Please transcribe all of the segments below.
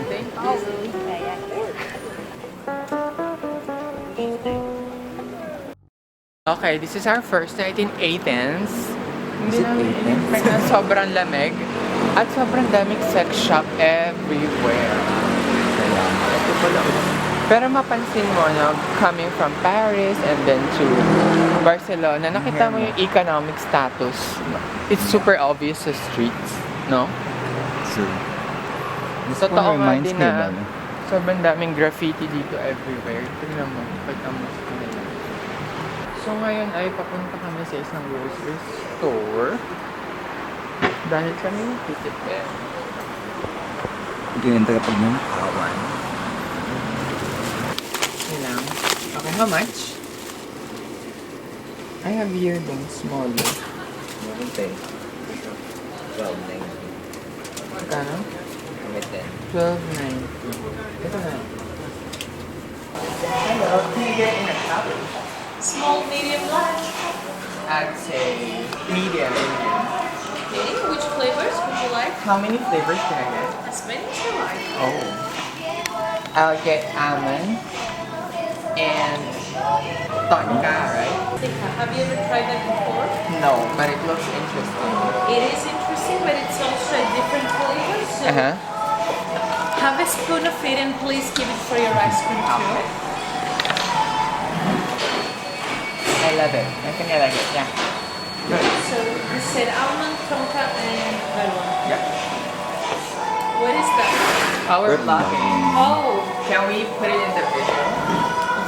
Thank you. Okay, this is our first night in Athens. Hindi namin in-expect na sobrang lamig at sobrang daming sex shop everywhere. Ito pala. Pero mapansin mo na coming from Paris and then to Barcelona, nakita mo yung economic status. It's super obvious sa streets, no? Totoo nga din na sobrang daming graffiti dito everywhere. Tingnan mo, pag-amos ko na yun. So ngayon ay papunta kami sa isang grocery store dahil kami nagtitipid. Hindi yung tagapag ng kawan. Lang. Okay, how much? I have here the smaller. Meron tayo. 12.90. Magkano? May 10. 12.90. Ito na. Hello, can you get in a cup? Small, medium, large. I'd say medium. Okay, which flavors would you like? How many flavors can I get? As many as you like. Oh. I'll get almond and tonka, right? Have you ever tried that before? No, but it looks interesting. It is interesting, but it's also a different flavor. So have a spoon of it and please give it for your ice cream too. I love it. I think I like it. Yeah. Good. So you said almond, tonka, and that one. Yeah. What is that? Our vlogging. Oh, Can we put it in the video?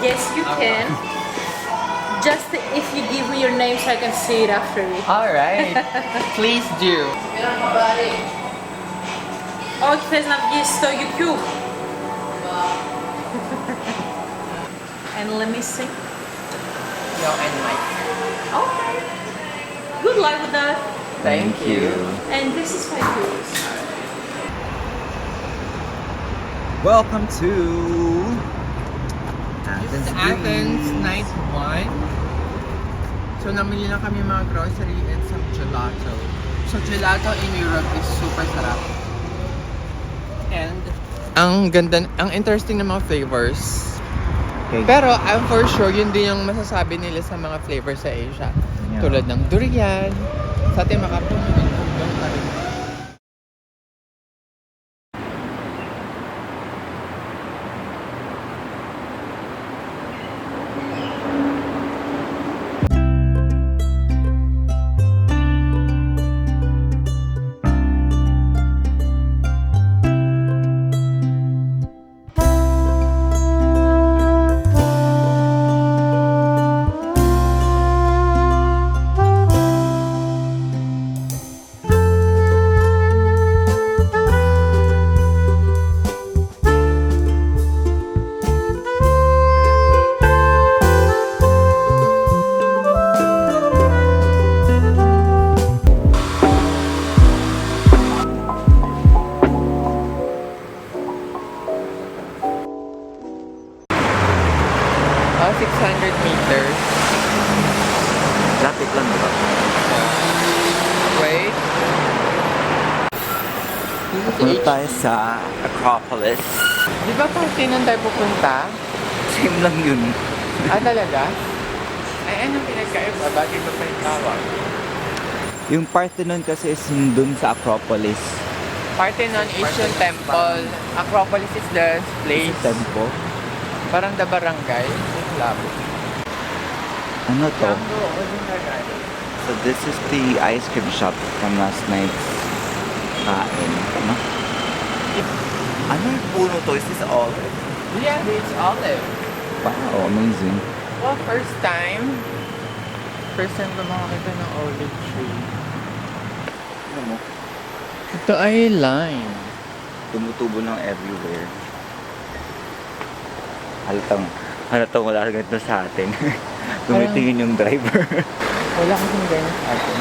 yes you can. Just if you give me your name so I can see it after you. Alright. Please do. Όχι, θες να βγεις στο YouTube. And let me sing. No, and Mike. Okay. Good luck with that. Thank you. And this is my yours. Welcome to This is Athens, Athens, Greece. night 1. So, namili lang kami mga grocery and some gelato. So, gelato in Europe is super sarap. And, ang ganda, ang interesting ng mga flavors. Okay. Pero, I'm for sure, yun din yung masasabi nila sa mga flavors sa Asia. Yeah. Tulad ng durian. Sa ating makapuno, yung pa rin. Oh, 600 meters. Lapit lang diba? Wait. Punta tayo sa Acropolis. Di ba Parthenon tayo pupunta? Same lang yun. Ah, talaga? Ay, anong pinagkaiba? Bakit ba pa yung tawag? Yung Parthenon kasi is dun sa Acropolis. Parthenon Asian Temple. Acropolis is the place. Sa tempo. Parang the barangay. Yung labo. Ano to? Django, o yung barangay. So this is the ice cream shop from last night's kain. Ano? Ano yung puno to? Is this olive? Yeah, it's olive. Wow, amazing. Well, first time ko makakita ng olive tree. Ano mo? Ito ay lime. Tumutubo ng everywhere. Halatang wala rin ganito sa atin. Tumitingin yung driver. Wala kasing ganun sa atin.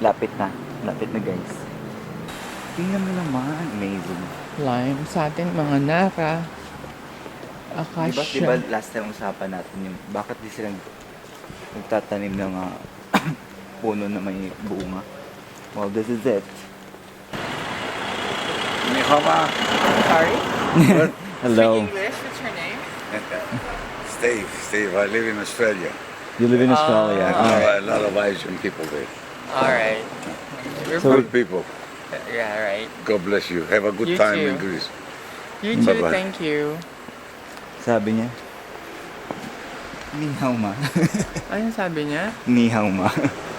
Lapit na guys. Tingnan mo naman, amazing. Lime. Sa atin, mga nara. Akasya. Diba last time usapan natin yung bakit di silang nagtatanim ng puno na may bunga. Well, this is it. Sorry? Hello. Speak English, what's your name? Steve, I live in Australia. You live in Australia. A lot of Asian people there. Alright. We're So- Good people. yeah, right. God bless you. Have a good You time too. in Greece. You too, Bye-bye. thank you. Sabi niya, Ni hao ma. Ano sabi niya? Ni hao ma.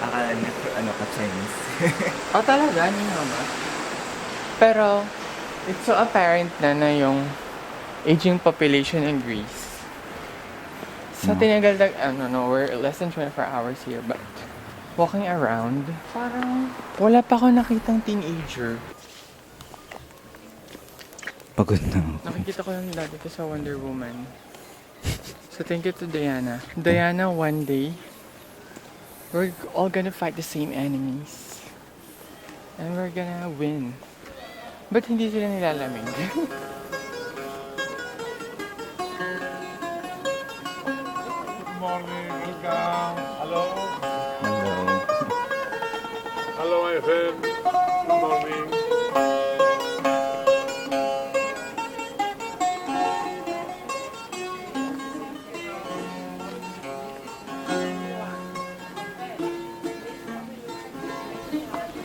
Akala niya, ano ka, Chinese. Oh, talaga? Hindi naman. Pero, it's so apparent na yung aging population in Greece. Sa tinagal we're less than 24 hours here, but walking around, parang wala pa ako nakitang teenager. Pagod na ako. Nakikita ko lang dati ko sa Wonder Woman. So thank you to Diana. Diana, one day, we're all gonna fight the same enemies. And we're gonna win. Ba't hindi sila nilalamig? Good morning, welcome. Hello. Hello. Hello, my friend. Good morning.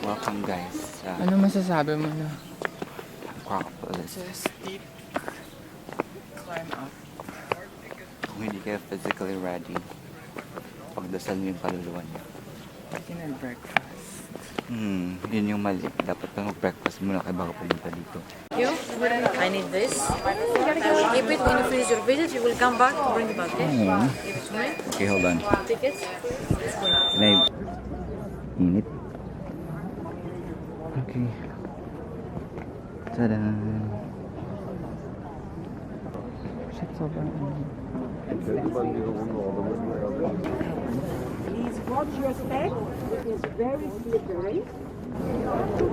Welcome guys sa Ano masasabi mo na? Acropolis. It's a steep climb up. Kung hindi kayo physically ready, pagdasal niyo yung kaluluwa niyo. Pati nag-breakfast. Yun yung mali. Dapat pa mag-breakfast muna kayo bago pumunta dito. You? I need this. I will keep it when you finish your visit. You will come back to bring it back. Okay? Give it to me. Okay, hold on. Tickets. Can I... Init? Okay. Tada! Shit, sobrang init. Please watch your step. It is very slippery.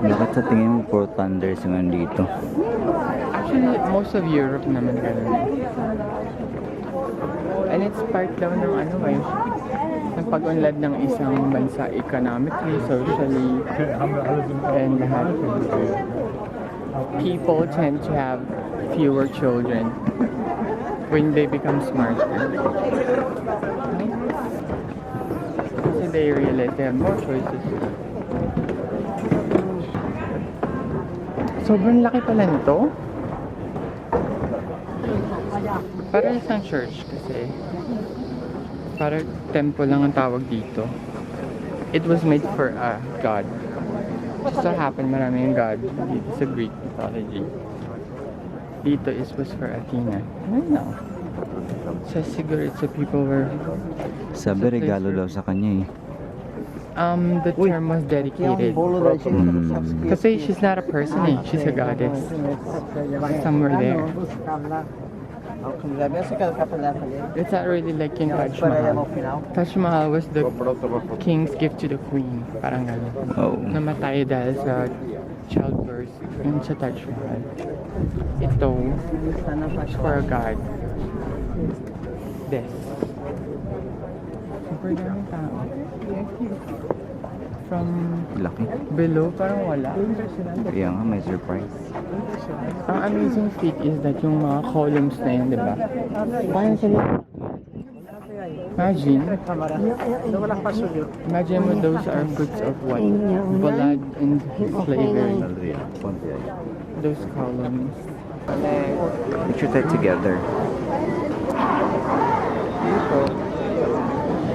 Bakit sa tingin mo puro thunders yung nandito? Actually, most of Europe naman ganun. And it's part daw ng ng pag-unlad ng isang bansa economically, socially, and lahat. People tend to have fewer children when they become smarter. Kasi they realize they have more choices. Sobrang laki pala nito. Para isang church kasi. Para temple lang ang tawag dito. It was made for a god. Just so happened marami yung god dito sa Greek mythology. Dito was for Athena. I don't know. So siguro it's the people were... Sabi regalo daw sa kanya eh. The term was dedicated. Kasi she's not a person eh. She's a goddess. Somewhere there. It's not really like yung Taj Mahal. Taj Mahal was the king's gift to the queen. Parang gano'n. Oh. Namatay dahil sa childbirth. Yun sa Taj Mahal. Ito is for a god. This. Super daming tao. From Laki. below, parang wala. Kaya nga may surprise. Ang amazing feat is that yung mga columns na yun, di ba? Parang sila... Imagine mo those are fruits of what? Blood and flavor. Those columns. Picture that together.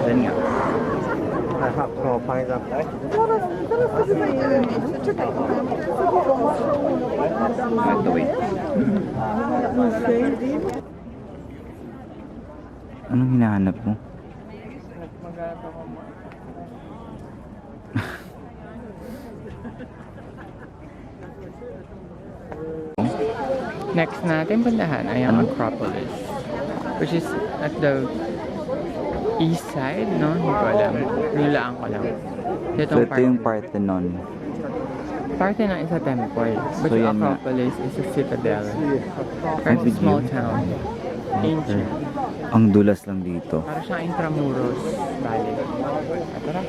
Then nga. I have to wait. Anong hinahanap mo? Next natin puntahan ay ang Acropolis, which is at the east side, no? Hindi ko alam. Nilaan ko lang. So ito yung Parthenon. Parthenon is a temple, but So, yung yan nga. Acropolis is a citadel. Or it's a small town. Ancient. Ang dulas lang dito. Para siyang Intramuros Valley. At tara.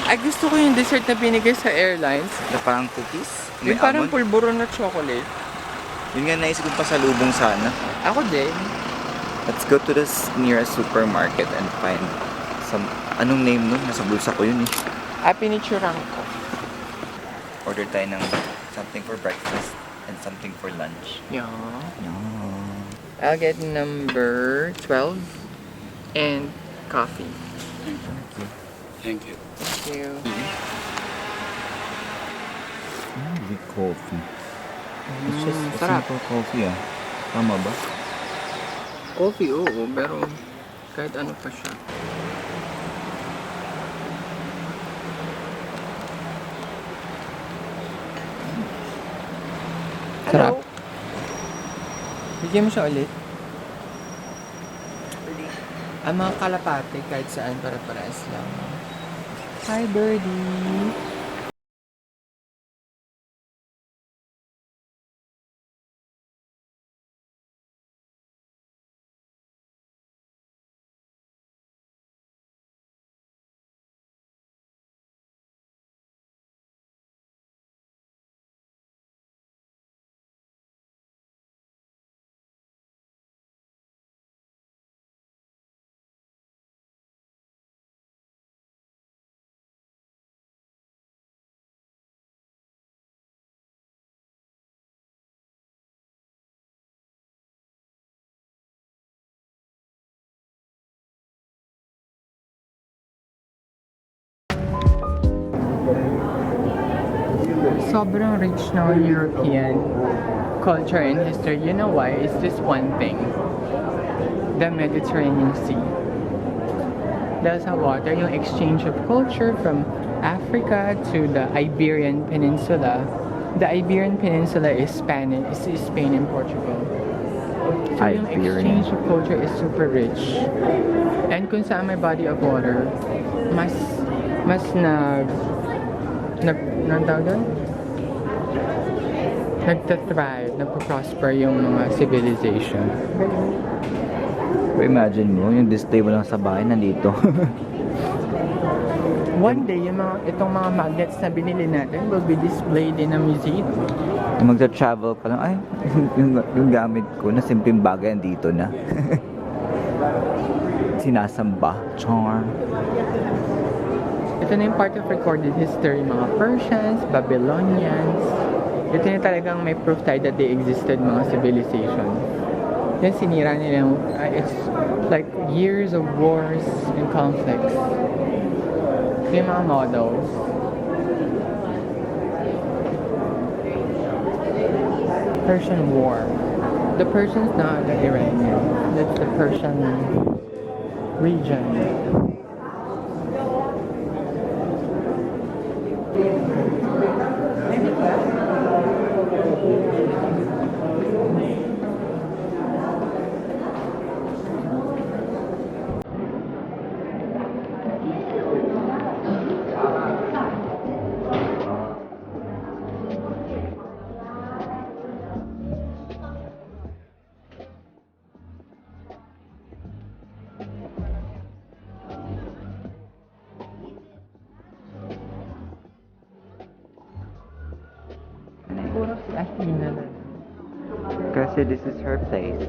Ay, gusto ko yung dessert na binigay sa airlines. Na parang cookies? May Yung parang almond. pulburo na chocolate. Yun nga naisip kong pasalubong sana. Ako din. Let's go to the nearest supermarket and find some... Anong name nun? Nasa bulsa ko yun eh. Pinicturean ko. Order tayo ng something for breakfast and something for lunch. Yeah. Yum. I'll get number 12 and coffee. Thank you. Thank you. With coffee. It's just a sarap. simple coffee ah. Tama ba? Coffee, oo. Pero kahit ano pa siya. Sarap. Bigyan mo siya ulit. Ang mga kalapate kahit saan para-paras lang. Hi, birdie! Sobrang rich ng European culture and history. You know why? It's just one thing. The Mediterranean Sea. Dahil sa water, yung exchange of culture from Africa to the Iberian Peninsula. The Iberian Peninsula is Spain and Portugal. So yung exchange of culture is super rich. And kung saan may body of water, mas nagtathrive, nagpo-prosper yung mga civilization. Pero imagine mo, yung display mo lang sa bahay nandito. One day, itong mga magnets na binili natin will be displayed in a museum. Kung magta-travel ka lang, ay, yung gamit ko na simpleng bagay nandito na. Sinasamba. Charm. Ito na yung part of recorded history, mga Persians, Babylonians. Ito na talagang may proof tayo that they existed, mga civilization. Yan sinira nila yung, it's like years of wars and conflicts. Ito yung mga models. Persian War. The Persians, not the Iranians. That's the Persian region. Puro si Athena na. Kasi this is her place.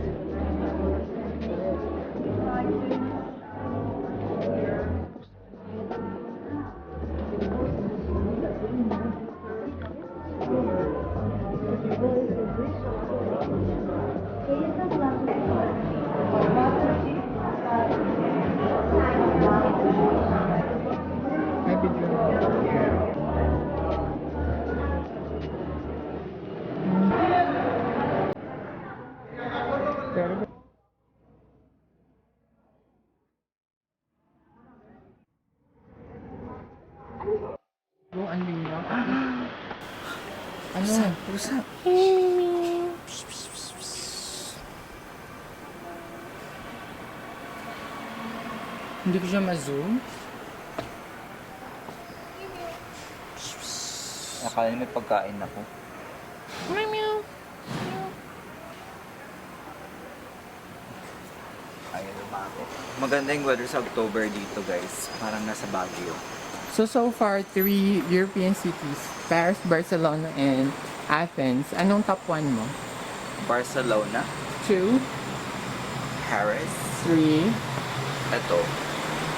May video. Pero yung ang linaw. Ano? Pusa. Hindi ko siya ma-zoom. Akala niya may pagkain ako. Ayaw lumako. Maganda yung weather sa October dito guys. Parang nasa Baguio. So far, 3 European cities. Paris, Barcelona, and Athens. Anong top 1 mo? Barcelona, 2, Paris, 3. ito.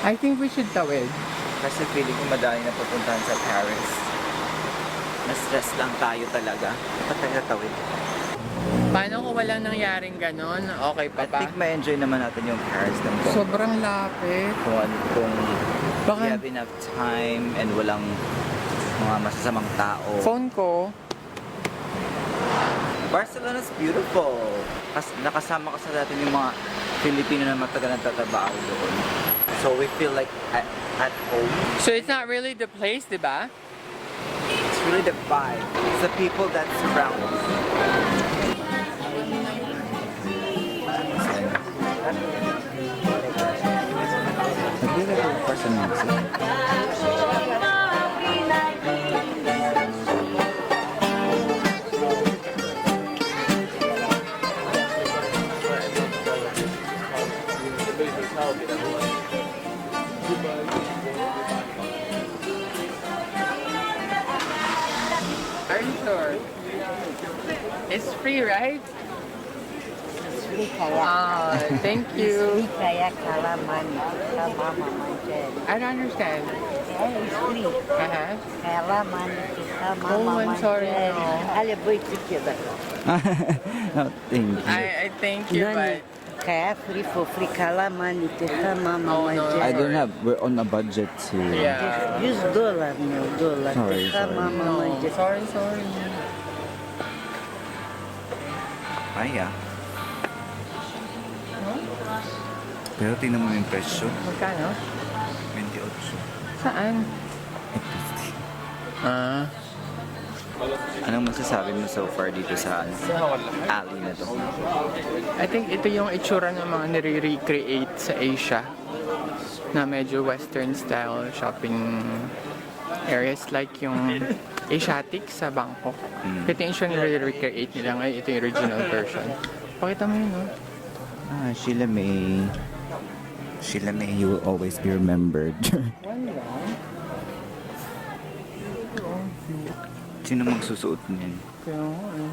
I think we should tawid. Kasi feeling ko madali na pupuntahan sa Paris. Na-stress lang tayo talaga. Dapat tayo natawid. Paano kung walang nangyaring ganon? Okay pa I ba? think ma-enjoy naman natin yung Paris ng buong. Sobrang lapit. Kung Baka- we have enough time and walang mga masasamang tao. Phone ko. Barcelona's beautiful. Nakasama ko sa natin yung mga Filipino na matagal nagtatrabaho doon. So we feel like at home. So it's not really the place, di ba? It's really the vibe. It's the people that surround us. Are you sure? It's free, right? Free kaya. Ah, thank you. Free kaya kalaman sa mama manjan. I don't understand. Kaya is free. Uh-huh. Kalaman sa Oh, mama I'm sorry, manjan. no. Aliboy together. No, thank you. I thank you, but Kaya free for free kalaman sa mama Oh, no. manjan. I don't have, we're on a budget too. yeah. Use dollar, no dollar. Sorry, Sa sorry. mama No, manjan. sorry. Ay, Pero tingnan mo yung presyo. Magkano? 28. Saan? Ah. Anong masasabi mo so far dito sa alley na to? I think ito yung itsura ng mga nire-recreate sa Asia na medyo western style shopping areas like yung Asiatic sa Bangkok. Ito yung itsura nire-recreate nila ngayon. Ito yung original version. Pakita mo yun, no? Sheila May. Sheila May, you will always be remembered. One lang. Sino magsusuot niyan? Kaya nga, eh.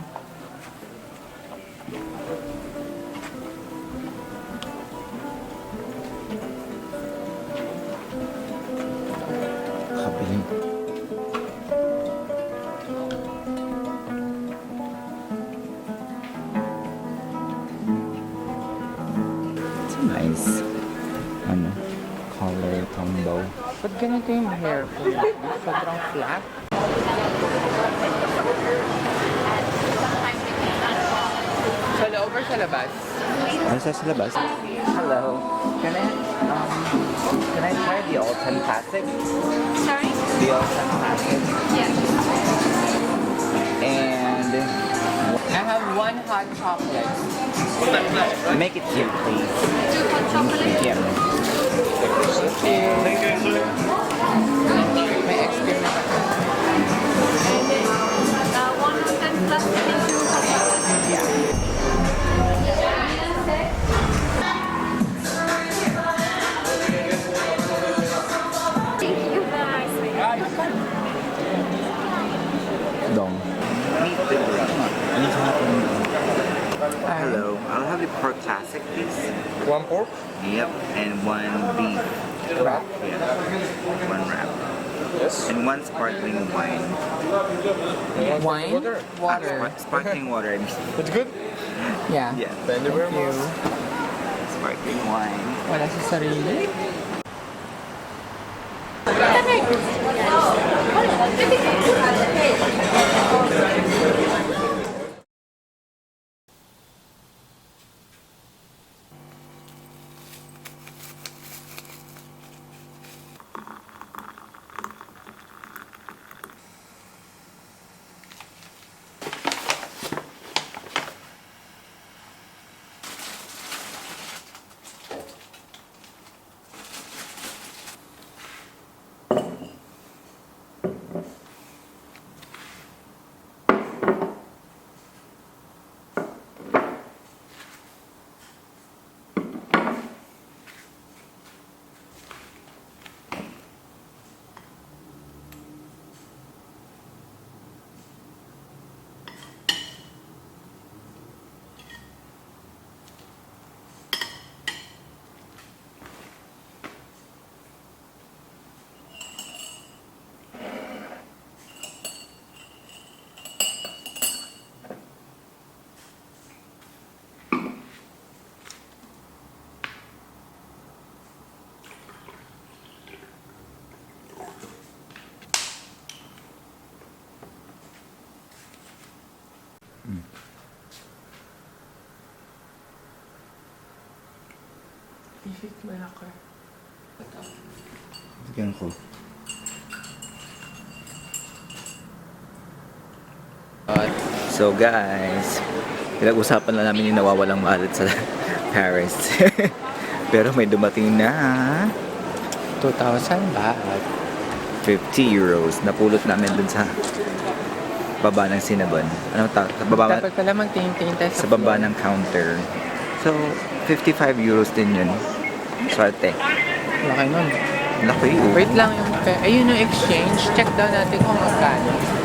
Kabili. It's nice. Color combo. Ba't ganito yung hair ko? Sobrang flat. Sa loob or sa labas? Ano sa labas? Hello. Can I try the all-time classic? Sorry? The all-time classic. Yes. And I have one hot chocolate. make it here, please. 2 hot chocolate. Yeah. May ice cream na ba? 110 plus 2 hot chocolate. Dong. Hello. I'll have the pork classic, please. One pork? Yep. And one beef. Wrap? Yeah. One wrap. Yes. And one sparkling wine. Wine? Water. Sparkling water. It's good? Yeah. Yeah. Thank you very much. Sparkling wine. Wala sa sarili. Isip mo na ko. Bigyan ko. So guys, pinag-usapan na namin yung nawawalang wallet sa Paris. Pero may dumating na 2,000 baht. 50 euros. Napulot namin dun sa baba ng Cinnabon. Ano sa baba, Dapat pala magtingin-tingin tayo sa baba ng counter. So, 55 euros din yun. Swerte. Laki nun. Laki. Wait lang yung ayun yung exchange. Check daw natin kung magkano.